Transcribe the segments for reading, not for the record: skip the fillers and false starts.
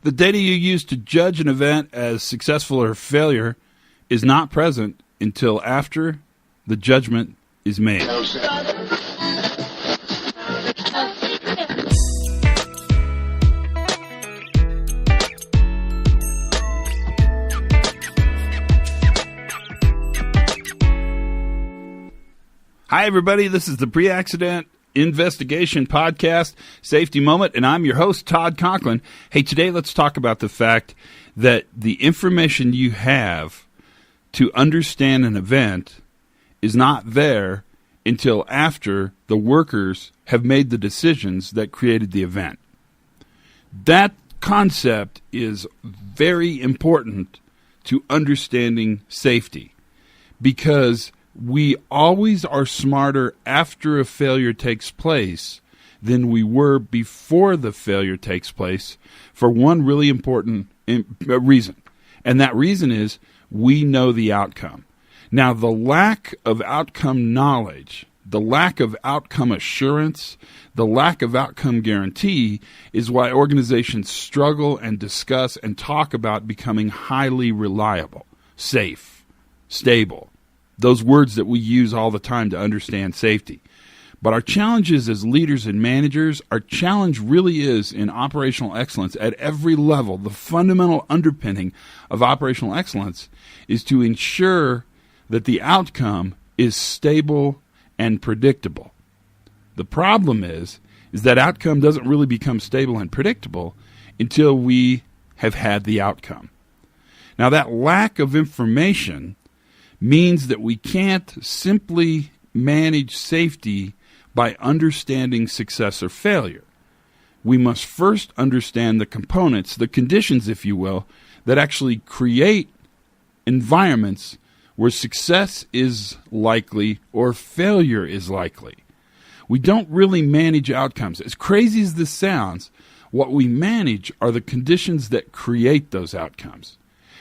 The data you use to judge an event as successful or failure is not present until after the judgment is made. Hi, everybody. This is the Pre-Accident Investigation Podcast, Safety Moment, and I'm your host, Todd Conklin. Hey, today let's talk about the fact that the information you have to understand an event is not there until after the workers have made the decisions that created the event. That concept is very important to understanding safety because we always are smarter after a failure takes place than we were before the failure takes place for one really important reason. And that reason is we know the outcome. Now, the lack of outcome knowledge, the lack of outcome assurance, the lack of outcome guarantee is why organizations struggle and discuss and talk about becoming highly reliable, safe, stable. Those words that we use all the time to understand safety. But our challenges as leaders and managers, our challenge really is in operational excellence at every level. The fundamental underpinning of operational excellence is to ensure that the outcome is stable and predictable. The problem is that outcome doesn't really become stable and predictable until we have had the outcome. Now, that lack of information means that we can't simply manage safety by understanding success or failure. We must first understand the components, the conditions, if you will, that actually create environments where success is likely or failure is likely. We don't really manage outcomes. As crazy as this sounds, what we manage are the conditions that create those outcomes.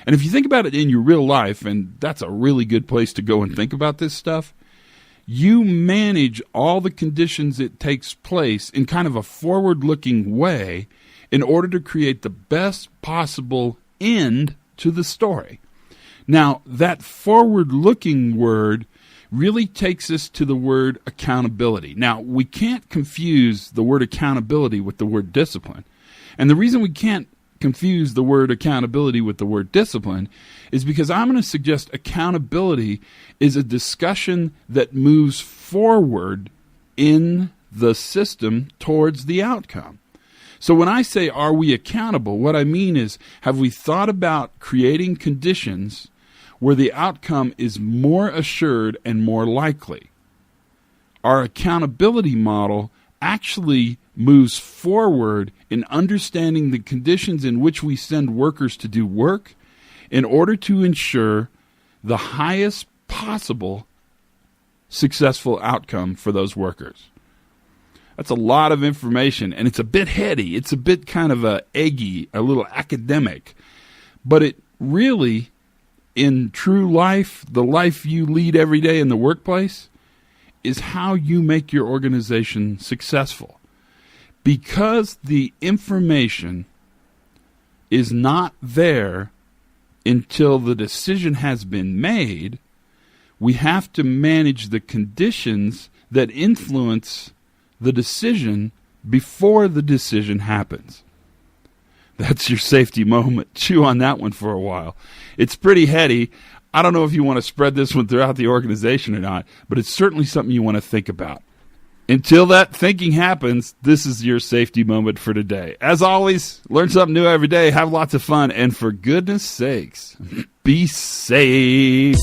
And if you think about it in your real life, and that's a really good place to go and think about this stuff, you manage all the conditions it takes place in kind of a forward-looking way in order to create the best possible end to the story. Now, that forward-looking word really takes us to the word accountability. Now, we can't confuse the word accountability with the word discipline. And the reason we can't confuse the word accountability with the word discipline is because I'm going to suggest accountability is a discussion that moves forward in the system towards the outcome. So when I say, are we accountable, what I mean is, have we thought about creating conditions where the outcome is more assured and more likely? Our accountability model actually moves forward in understanding the conditions in which we send workers to do work in order to ensure the highest possible successful outcome for those workers. That's a lot of information, and it's a bit heady. It's a bit kind of eggy, a little academic. But it really, in true life, the life you lead every day in the workplace, is how you make your organization successful. Because the information is not there until the decision has been made, we have to manage the conditions that influence the decision before the decision happens. That's your safety moment. Chew on that one for a while. It's pretty heady. I don't know if you want to spread this one throughout the organization or not, but it's certainly something you want to think about. Until that thinking happens, this is your safety moment for today. As always, learn something new every day, have lots of fun, and for goodness sakes, be safe.